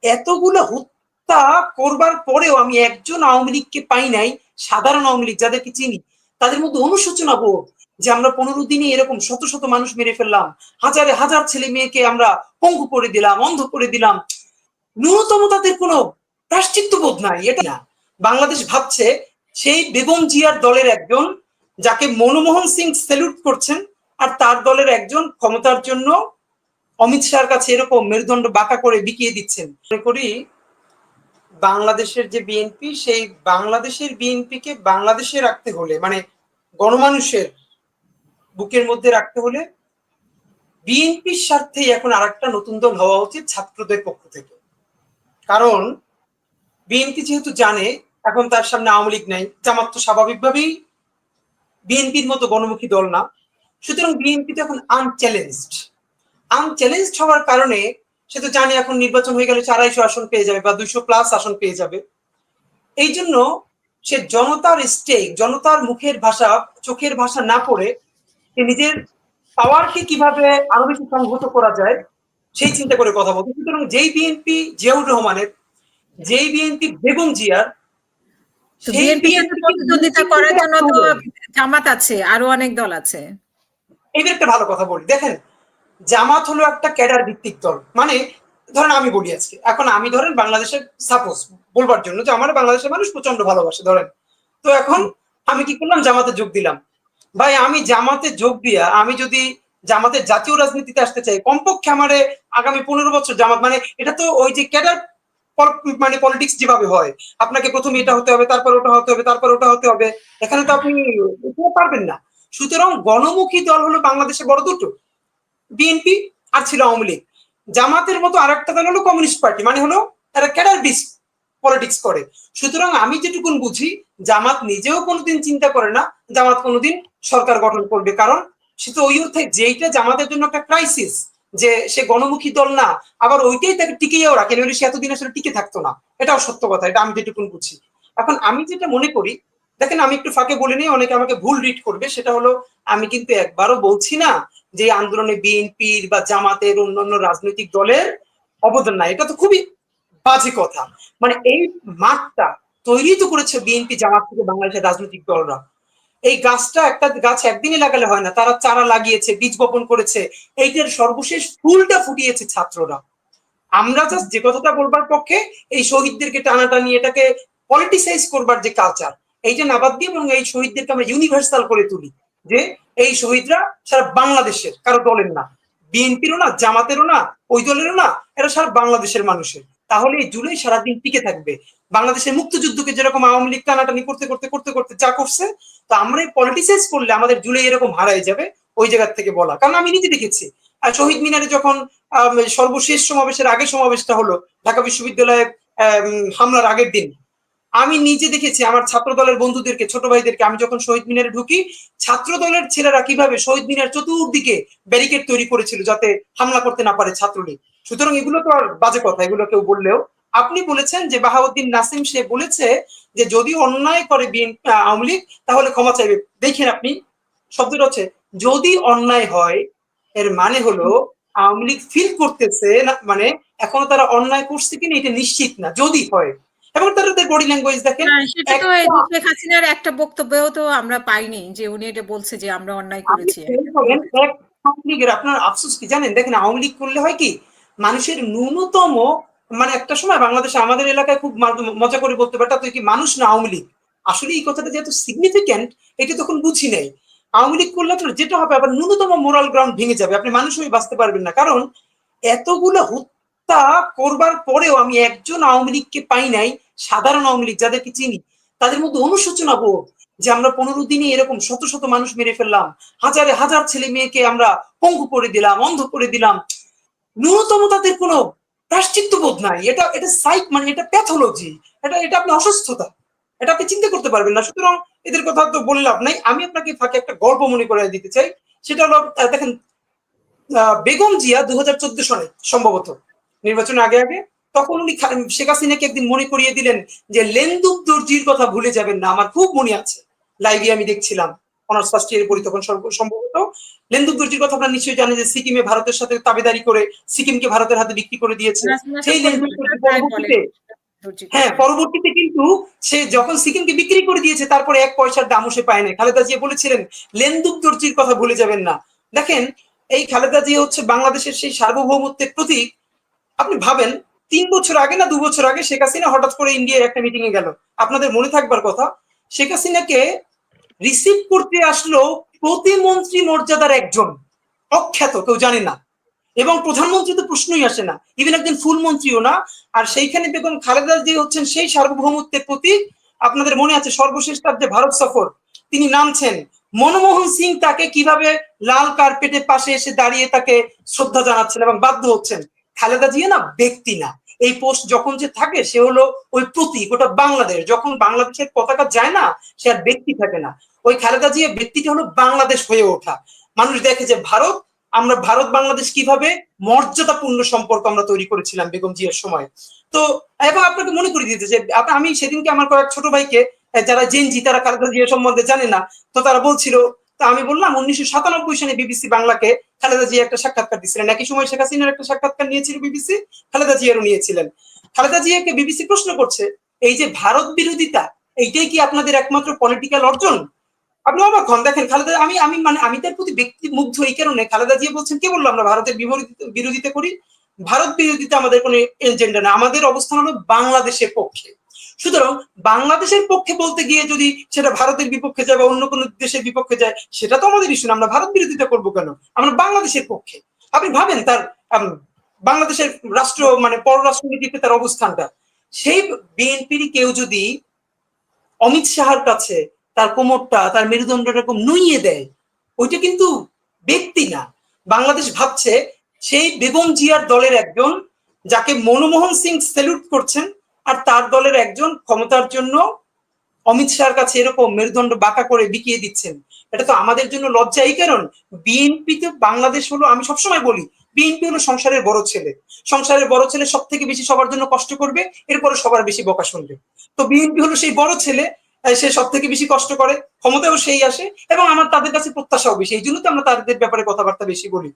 এতগুলো হত্যা করবার পরেও আমি একজন আওয়ামী লীগকে পাই নাই, সাধারণ আওয়ামী লীগ যাদেরকে চিনি, তাদের মধ্যে অনুশোচনা বোধ যে আমরা 15 দিনে এরকম শত শত মানুষ মেরে ফেললাম, হাজারে হাজার ছেলে মেয়েকে আমরা পঙ্গু করে দিলাম, অন্ধ করে দিলাম, ন্যূনতম তাদের কোনো প্রায়শ্চিত্ত বোধ নাই। এটা না, বাংলাদেশ ভাবছে সেই বেগম জিয়ার দলের একজন যাকে মনমোহন সিং স্যালুট করছেন, আর তার দলের একজন ক্ষমতার জন্য অমিত শাহর কাছে এরকম মেরুদণ্ড বাঁকা করে বিকিয়ে দিচ্ছেন। মনে করি বাংলাদেশের যে বিএনপি, সেই বাংলাদেশের বিএনপিকে বাংলাদেশে রাখতে হলে, মানে গণমানুষের বুকের মধ্যে রাখতে হলে বিএনপির স্বার্থেই এখন আরেকটা নতুন দল হওয়া উচিত ছাত্রদের পক্ষ থেকে। কারণ বিএনপি যেহেতু জানে এখন তার সামনে আওয়ামী লীগ নাই, জামাত তো স্বাভাবিকভাবেই বিএনপির মতো গণমুখী দল না, সুতরাং বিএনপি তো এখন আনচ্যালেঞ্জড হওয়ার কারণে সে তো জানে এখন নির্বাচন হয়ে গেলে 450 আসন পেয়ে যাবে বা 200+ আসন পেয়ে যাবে। এই জন্য সে জনতার স্টেক, জনতার মুখের ভাষা, চোখের ভাষা না পড়ে সে নিজের পাওয়ারকে কিভাবে আরো বেশি সংহত করা যায় সেই চিন্তা করে কথা বলতে। সুতরাং যেই বিএনপি জিয়াউর রহমানের, যেই বিএনপি বেগম জিয়ার, সেই বিএনপি প্রতিদ্বন্দ্বিতা করার জন্য তো জামাত আছে, আরো অনেক দল আছে। এইবার একটা ভালো কথা বলি, দেখেন জামাত হলো একটা ক্যাডার ভিত্তিক দল। মানে ধরেন আমি বলি আজকে, এখন আমি ধরেন বাংলাদেশের সাপোজ বলবার জন্য যে আমার বাংলাদেশের মানুষ প্রচন্ড ভালোবাসে ধরেন, তো এখন আমি কি করলাম, জামাতে যোগ দিলাম। ভাই আমি জামাতে যোগ দিয়া আমি যদি জামাতের জাতীয় রাজনীতিতে আসতে চাই, কমপক্ষে আমারে আগামী 15 বছর জামাত, মানে এটা তো ওই যে ক্যাডার মানে পলিটিক্স যেভাবে হয়, আপনাকে প্রথমে এটা হতে হবে, তারপর ওটা হতে হবে, তারপর ওটা হতে হবে, এখানে তো আপনি পারবেন না। সুতরাং গণমুখী দল হলো বাংলাদেশে বড় দুটো, বিএনপি আর ছিল আওয়ামী লীগ। জামাতের মতো আরেকটা দল হলো কমিউনিস্ট পার্টি, মানে হলো তারা ক্যাডার বেস পলিটিক্স করে। সুতরাং আমি যেটুকুন বুঝি, জামাত নিজেও কোনোদিন চিন্তা করে না জামাত কোনোদিন সরকার গঠন করবে, কারণ সে তো ওই অর্থে যেইটা জামাতের জন্য একটা ক্রাইসিস, যে সে গণমুখী দল না, আবার ওইটাই তাকে টিকেও রাখে, নইলে সে এতদিন আসলে টিকে থাকতো না। এটাও সত্য কথা, এটা আমি যেটুকুন বুঝি। এখন আমি যেটা মনে করি, দেখেন আমি একটু ফাঁকে বলে নিই, অনেকে আমাকে ভুল রিড করবে, সেটা হলো আমি কিন্তু একবারও বলছি না যে আন্দোলনে বিএনপির বা জামাতের অন্যান্য রাজনৈতিক দলের অবদান নাই, এটা তো খুবই বাজে কথা। মানে এই মাঠটা তৈরি তো করেছে বিএনপি, জামাত থেকে বাংলাদেশের রাজনৈতিক দলরা। এই গাছটা, একটা গাছ একদিনে লাগালে হয় না, তারা চারা লাগিয়েছে, বীজ বপন করেছে, এইটার সর্বশেষ ফুলটা ফুটিয়েছে ছাত্ররা। আমরা জাস্ট যে কথাটা বলবার পক্ষে, এই শহীদদেরকে টানাটানি, এটাকে পলিটিসাইজ করবার যে কালচার, এইটা না বাদ দিয়ে এবং এই শহীদদেরকে আমরা ইউনিভার্সাল করে তুলি, যে এই শহীদরা সারা বাংলাদেশের, কারো দলের না, বিএনপিরও না, জামাতেরও না, ওই দলেরও না, এরা সারা বাংলাদেশের মানুষের। তাহলে এই জুলাই সারাদিন টিকে থাকবে। বাংলাদেশের মুক্তিযুদ্ধকে যেরকম আওয়ামী লীগ টানাটানি করতে করতে করতে করতে যা করছে, তো আমরা এই পলিটিসাইজ করলে আমাদের জুলাই এরকম হারায় যাবে। ওই জায়গার থেকে বলা, কারণ আমি নিজে দেখেছি শহীদ মিনারে যখন সর্বশেষ সমাবেশের আগে সমাবেশটা হলো ঢাকা বিশ্ববিদ্যালয়ে হামলার আগের দিন, আমি নিজে দেখেছি আমার ছাত্র দলের বন্ধুদেরকে, ছোট ভাইদেরকে, আমি যখন শহীদ মিনারে ঢুকি, ছাত্র দলের ছেলেরা কিভাবে শহীদ মিনার চতুর্দিকে ব্যারিকেড তৈরি করেছিল যাতে হামলা করতে না পারে ছাত্রলীগ। সুতরাং এগুলো তো আর বাজে কথা, এগুলো কেউ বললেও। আপনি বলেছেন যে বাহাউদ্দিন নাসিম, সে বলেছে যে যদি অন্যায় করে আওয়ামী লীগ তাহলে ক্ষমা চাইবে। দেখেন আপনি, শব্দটা হচ্ছে যদি অন্যায় হয়, এর মানে হলো আওয়ামী লীগ ফিল করতেছে না, মানে এখনো তারা অন্যায় করছে কিনা এটা নিশ্চিত না, যদি হয়। এবং তাদের বডি ল্যাঙ্গুয়েজ দেখেন, সেটা তো শেখ হাসিনার একটা বক্তব্যও তো আমরা পাইনি যে উনি এটা বলছে যে আমরা অন্যায় করেছি। আপনার আফসোস কি জানেন, দেখেন আওয়ামী লীগ করলে হয় কি, মানুষের ন্যূনতম, মানে একটা সময় বাংলাদেশে আমাদের এলাকায় খুব মজা করে বলতে পারতা তুই কি মানুষ না আওয়ামী লীগ। আসলে এই কথাটা যেহেতু সিগনিফিক্যান্ট, এটা তখন বুঝি নাই। আওয়ামী লীগ করলে যেটা হবে, আবার ন্যূনতম মোরাল গ্রাউন্ড ভেঙে যাবে, আপনি মানুষ হয়ে বাঁচতে পারবেন না। কারণ এতগুলো হত্যা করবার পরেও আমি একজন আওয়ামী লীগকে পাই নাই, সাধারণ আওয়ামী লীগ যাদেরকে চিনি, তাদের মধ্যে অনুশোচনা বোধ যে আমরা 15 দিনে এরকম শত শত মানুষ মেরে ফেললাম, হাজারে হাজার ছেলে মেয়েকে আমরা পঙ্গু করে দিলাম, অন্ধ করে দিলাম, ন্যূনতম তাদের কোনো প্রায়শ্চিত্ত বোধ নাই। এটা এটা সাইক, মানে এটা প্যাথোলজি, এটা আপনি অসুস্থতা, এটা আপনি চিন্তা করতে পারবেন না। সুতরাং এদের কথা তো বলে লাভ নাই। আমি আপনাকে ফাঁকে একটা গল্প মনে করে দিতে চাই, সেটা হলো দেখেন বেগম জিয়া 2014 সনে সম্ভবত নির্বাচনের আগে আগে, তখন উনি শেখ হাসিনাকে একদিন মনে করিয়ে দিলেন যে লেন্দুক দর্জির কথা ভুলে যাবেন না। আমার খুব মনে আছে, লাইভে আমি দেখছিলাম অনার্স ফার্স্ট ইয়ারে পড়ি তখন সম্ভবত। লেন্দুক দর্জির কথা আপনারা নিশ্চয়ই জানেন যে সিকিমে ভারতের সাথে তাবেদারি করে সিকিমকে ভারতের হাতে বিক্রি করে দিয়েছে। সেই লেন্দুক দর্জি পরবর্তীতে হ্যাঁ পরবর্তীতে কিন্তু সে যখন সিকিমকে বিক্রি করে দিয়েছে তারপরে 1 পয়সার দামও সে পায় না। খালেদা জিয়া বলেছিলেন লেন্দুক দর্জির কথা ভুলে যাবেন না। দেখেন এই খালেদা জিয়া হচ্ছে বাংলাদেশের সেই সার্বভৌমত্বের প্রতীক। আপনি ভাবেন 3 বছর আগে না 2 বছর আগে শেখ হাসিনা হঠাৎ করে ইন্ডিয়ার একটা মিটিং এ গেল। আপনাদের মনে থাকবার কথা, শেখ হাসিনাকে রিসিভ করতে আসলো প্রতিমন্ত্রী মর্যাদার একজন, অখ্যাত, কেউ জানে না, এবং প্রধানমন্ত্রী তো প্রশ্নই আসে না, ইভেন একজন ফুল মন্ত্রীও না। আর সেইখানে বেগম খালেদা জিয়া হচ্ছেন সেই সার্বভৌমত্বের প্রতীক। আপনাদের মনে আছে সর্বশেষ তার যে ভারত সফর, তিনি নামছেন, মনমোহন সিং তাকে কিভাবে লাল কার্পেটের পাশে এসে দাঁড়িয়ে তাকে শ্রদ্ধা জানাচ্ছেন এবং বাধ্য হচ্ছেন। খালেদা জিয়া না ব্যক্তি না, এই পোস্ট যখন যে থাকে সে হলো ওই প্রতীক, ওটা বাংলাদেশ। যখন বাংলাদেশের পতাকা যায় না সে আর ব্যক্তি থাকে না। ওই খালেদা জিয়া ব্যক্তিটা হলো বাংলাদেশ হয়ে ওঠা। মানুষ দেখে যে ভারত, আমরা ভারত বাংলাদেশ কিভাবে মর্যাদাপূর্ণ সম্পর্ক আমরা তৈরি করেছিলাম বেগম জিয়ার সময়। তো এবং আপনাকে মনে করে দিতে যে আমি সেদিনকে আমার কয়েক ছোট ভাইকে যারা জেনজি তারা খালেদা জিয়া সম্বন্ধে জানে না, তো তারা বলছিল, তা আমি বললাম 1997 সালে বিবিসি বাংলাকে খালেদা জিয়া একটা সাক্ষাৎকার দিয়েছিলেন। একই সময় শেখ হাসিনার একটা সাক্ষাৎকার নিয়েছিল বিবিসি, খালেদা জিয়ারও নিয়েছিলেন। খালেদা জিয়াকে বিবিসি প্রশ্ন করছে, এই যে ভারত বিরোধিতা, এইটাই কি আপনাদের একমাত্র পলিটিক্যাল অর্জন? আপনি অবাক হন। দেখেন খালেদা, আমি তার প্রতি ব্যক্তি মুগ্ধ এই কারণে, খালেদা জিয়া বলছেন কে বললো আমরা ভারতের বিরোধিতা করি? ভারত বিরোধিতা আমাদের কোনো এজেন্ডা না, আমাদের অবস্থান হলো বাংলাদেশের পক্ষে। সুতরাং বাংলাদেশের পক্ষে বলতে গিয়ে যদি সেটা ভারতের বিপক্ষে যায় বা অন্য কোনো দেশের বিপক্ষে যায়, সেটা তো আমাদের ইস্যু না। আমরা ভারত বিরোধিতা করবো কেন? আমরা বাংলাদেশের পক্ষে। আপনি ভাবেন তার বাংলাদেশের রাষ্ট্র পররাষ্ট্রনীতিতে তার অবস্থানটা। সেই বিএনপির কেউ যদি অমিত শাহর কাছে তার কোমরটা, তার মেরুদণ্ডটা এরকম নুইয়ে দেয়, ওইটা কিন্তু ব্যক্তি না। বাংলাদেশ ভাবছে সেই বেগম জিয়ার দলের একজন, যাকে মনমোহন সিং স্যালুট করছেন, আর তার দলের একজন ক্ষমতার জন্য অমিত শাহর কাছে এরকম মেরুদণ্ড বাঁকা করে বিকিয়ে দিচ্ছেন। এটা তো আমাদের জন্য লজ্জা। এই কারণ বিএনপি তো, বাংলাদেশ হলো, আমি সবসময় বলি বিএনপি হলো সংসারের বড় ছেলে। সংসারের বড় ছেলে সব থেকে বেশি সবার জন্য কষ্ট করবে, এরপরে সবার বেশি বকা শুনবে। তো বিএনপি হলো সেই বড় ছেলে, সে সব থেকে বেশি কষ্ট করে, ক্ষমতাও সেই আসে, এবং আমার তাদের কাছে প্রত্যাশাও বেশি। এই জন্য তো আমরা তাদের ব্যাপারে কথাবার্তা বেশি বলি।